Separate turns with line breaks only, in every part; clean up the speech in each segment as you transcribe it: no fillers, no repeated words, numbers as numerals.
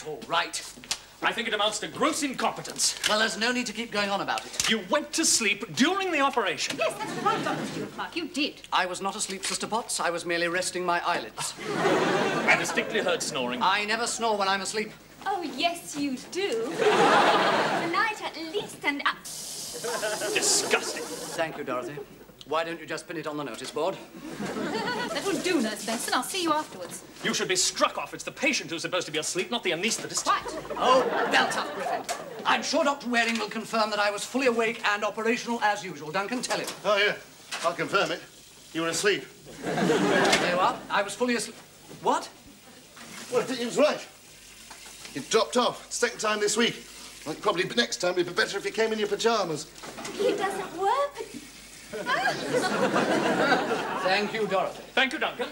All right.
I think it amounts to gross incompetence.
Well, there's no need to keep going on about it.
You went to sleep during the operation.
Yes, that's right, Dr. Stuart-Clark. You did.
I was not asleep, Sister Potts. I was merely resting my eyelids.
I distinctly heard snoring.
I never snore when I'm asleep.
Oh, yes, you do. Tonight at least, and...
Disgusting.
Thank you, Dorothy. Why don't you just pin it on the notice board?
That will do, Nurse Benson. I'll see you afterwards.
You should be struck off. It's the patient who's supposed to be asleep, not the anaesthetist.
Quite.
Oh, belt up, Griffin. I'm sure Dr. Waring will confirm that I was fully awake and operational as usual. Duncan, tell him.
Oh, yeah. I'll confirm it. You were asleep.
There you are. I was fully asleep. What?
Well, he was right. You dropped off. Second time this week. Like, probably next time it'd be better if you came in your pyjamas.
It doesn't work.
Thank you, Dorothy.
Thank you, Duncan.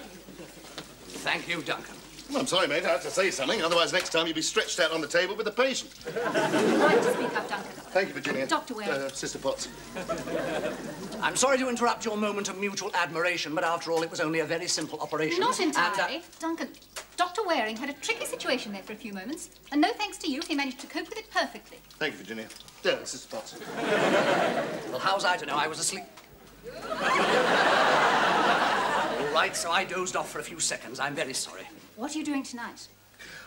Thank you, Duncan.
Well, I'm sorry, mate. I have to say something. Otherwise, next time you'll be stretched out on the table with the patient.
Right to speak up, Duncan.
Thank you, Virginia.
Dr. Waring.
Sister Potts.
I'm sorry to interrupt your moment of mutual admiration, but after all, it was only a very simple operation.
Not entirely.
And,
Duncan, Dr. Waring had a tricky situation there for a few moments, and no thanks to you, he managed to cope with it perfectly.
Thank you, Virginia. Sister Potts.
well, how's I to know? I was asleep. All right, so I dozed off for a few seconds. I'm very sorry.
What are you doing tonight?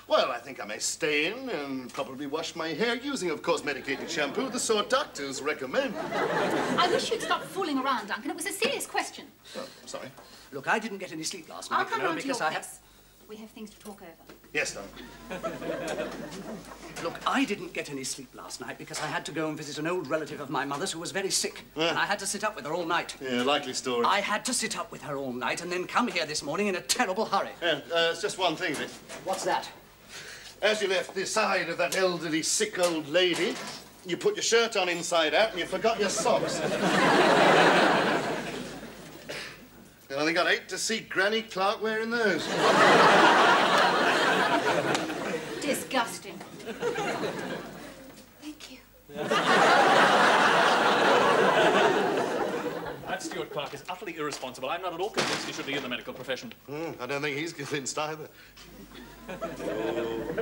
Well, I think I may stay in and probably wash my hair using, of course, medicated shampoo, the sort doctors recommend.
I wish you'd stop fooling around, Duncan. It was a serious question.
Oh, sorry.
Look, I didn't get any sleep last night,
I'll come
you know,
round to your
because
place. We have things to talk over.
Yes, darling.
Look, I didn't get any sleep last night because I had to go and visit an old relative of my mother's who was very sick. And I had to sit up with her all night.
Yeah, likely story.
I had to sit up with her all night and then come here this morning in a terrible hurry.
Yeah, it's just one thing, Vic.
What's that?
As you left the side of that elderly, sick old lady, you put your shirt on inside out and you forgot your socks. And I think I'd hate to see Granny Clark wearing those.
Disgusting. Thank you.
That Stuart-Clark is utterly irresponsible. I'm not at all convinced he should be in the medical profession.
I don't think he's convinced either.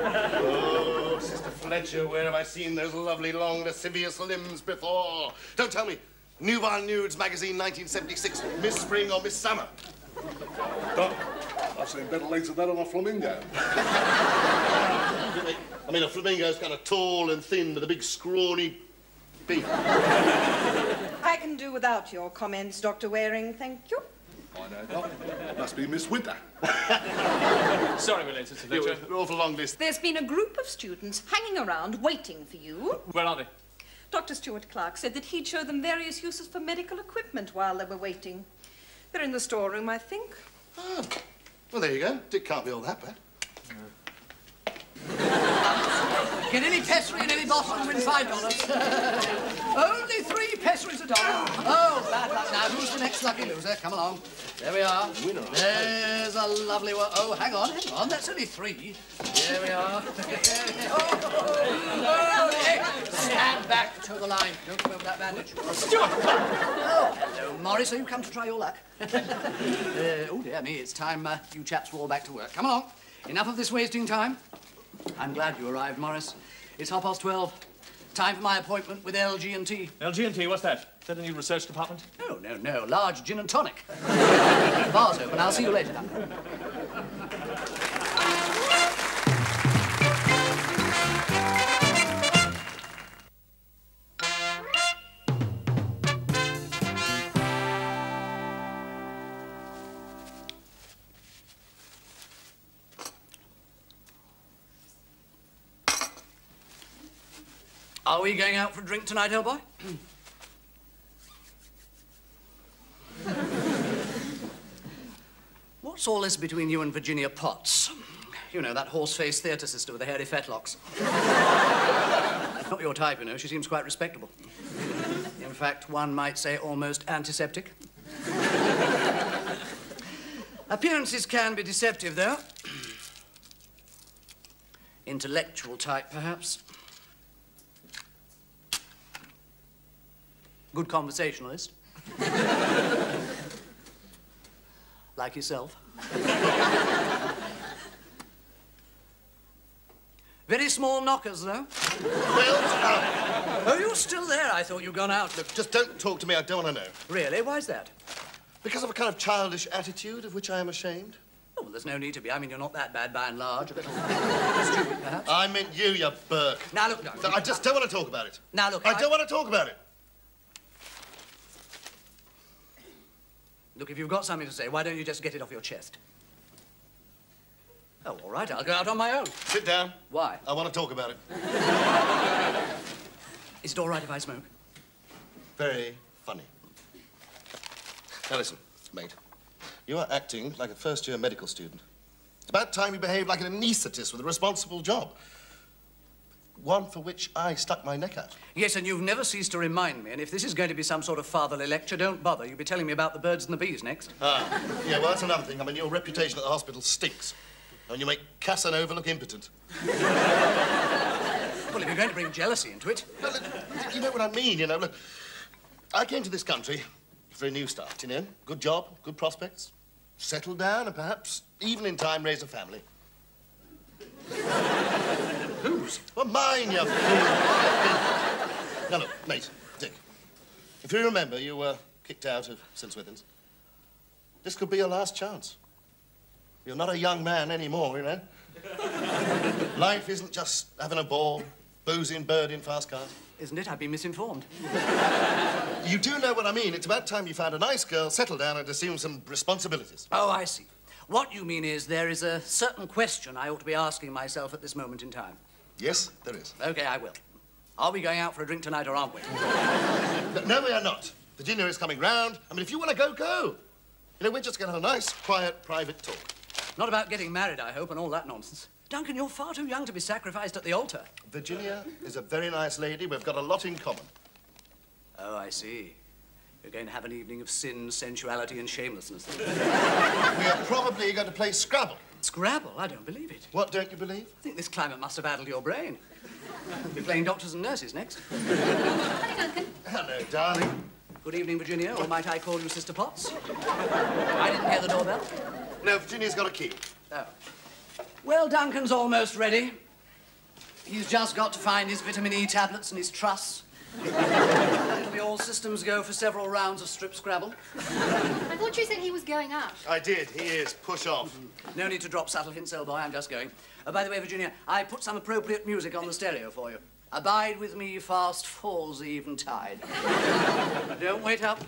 Oh, Sister Fletcher, where have I seen those lovely, long, lascivious limbs before? Don't tell me. Newville Nudes magazine, 1976. Miss Spring or Miss Summer?
Doc, I've seen better legs than that on a flamingo.
I mean, a flamingo's kind of tall and thin with a big, scrawny beak.
I can do without your comments, Dr. Waring, thank you.
I know, Doc. Must be Miss Winter.
Sorry, related to Fletcher.
We're awful long list.
There's been a group of students hanging around waiting for you.
Where are they?
Dr. Stuart-Clark said that he'd show them various uses for medical equipment while they were waiting. They're in the storeroom, I think.
Oh. Well, there you go. It can't be all that bad.
Get any pessary in any bottle and win $5. Only 3 pessaries $1. Oh, bad luck. Now, who's the next lucky loser? Come along. There we are.
Winner.
There's a lovely one. Oh, hang on. That's only 3. There we are. Hey, stand back to the line. Don't come over that bandage.
Stuart!
Oh, hello, Morris. So you've come to try your luck? Oh, dear me. It's time you chaps were all back to work. Come along. Enough of this wasting time. I'm glad you arrived, Morris. It's 12:30. Time for my appointment with LG&T.
LG&T, what's that? Is that a new research department?
No. Large gin and tonic. Bar's open. I'll see you later, Duncan. Are we going out for a drink tonight, old boy? What's all this between you and Virginia Potts? You know, that horse-faced theatre sister with the hairy fetlocks. Not your type, you know. She seems quite respectable. In fact, one might say almost antiseptic. Appearances can be deceptive, though. Intellectual type, perhaps. Good conversationalist. Like yourself. Very small knockers, though?
Well,
Oh, you're still there. I thought you'd gone out. Look,
just don't talk to me. I don't want to know.
really? Why's that?
Because of a kind of childish attitude of which I am ashamed.
Oh, well, there's no need to be. I mean, you're not that bad by and large. A little stupid, perhaps.
I meant you Burke.
Now, look, Duncan.
I just don't want to talk about it.
Now, look,
I don't want to talk about it.
Look, if you've got something to say, why don't you just get it off your chest? Oh, all right, I'll go out on my own.
Sit down.
Why?
I want to talk about it.
Is it all right if I smoke?
Very funny. Now listen, mate. You are acting like a first-year medical student. It's about time you behaved like an anaesthetist with a responsible job. One for which I stuck my neck out.
Yes, and you've never ceased to remind me, and if this is going to be some sort of fatherly lecture, don't bother. You'll be telling me about the birds and the bees next.
Ah, yeah, well, that's another thing. I mean, your reputation at the hospital stinks. And you make Casanova look impotent.
Well, if you're going to bring jealousy into it...
No, look, you know what I mean, you know. Look, I came to this country for a new start, you know. Good job, good prospects. Settle down and perhaps, even in time, raise a family. Whose? Well, mine, you fool. Now, look, mate, Dick. If you remember, you were kicked out of St. Swithin's. This could be your last chance. You're not a young man anymore, you know. Life isn't just having a ball, boozing, birding, fast cars.
Isn't it? I've been misinformed.
You do know what I mean. It's about time you found a nice girl, settle down and assume some responsibilities.
Oh, I see. What you mean is there is a certain question I ought to be asking myself at this moment in time.
Yes, there is.
OK, I will. Are we going out for a drink tonight or aren't we?
No, we are not. Virginia is coming round. I mean, if you want to go, go. You know, we're just going to have a nice, quiet, private talk.
Not about getting married, I hope, and all that nonsense. Duncan, you're far too young to be sacrificed at the altar.
Virginia is a very nice lady. We've got a lot in common.
Oh, I see. You're going to have an evening of sin, sensuality, and shamelessness.
We are probably going to play Scrabble.
Scrabble? I don't believe it.
What don't you believe?
I think this climate must have addled your brain. We'll be playing doctors and nurses next.
Hi, Duncan.
Hello, darling.
Good evening, Virginia, or might I call you Sister Potts? I didn't hear the doorbell.
No, Virginia's got a key.
Oh. Well, Duncan's almost ready. He's just got to find his vitamin E tablets and his truss. It'll be all systems go for several rounds of strip Scrabble.
I thought you said he was going out.
I did. He is. Push off.
No need to drop subtle hints, old boy. I'm just going. By the way, Virginia, I put some appropriate music on the stereo for you. Abide with me, fast falls the eventide. Don't wait up.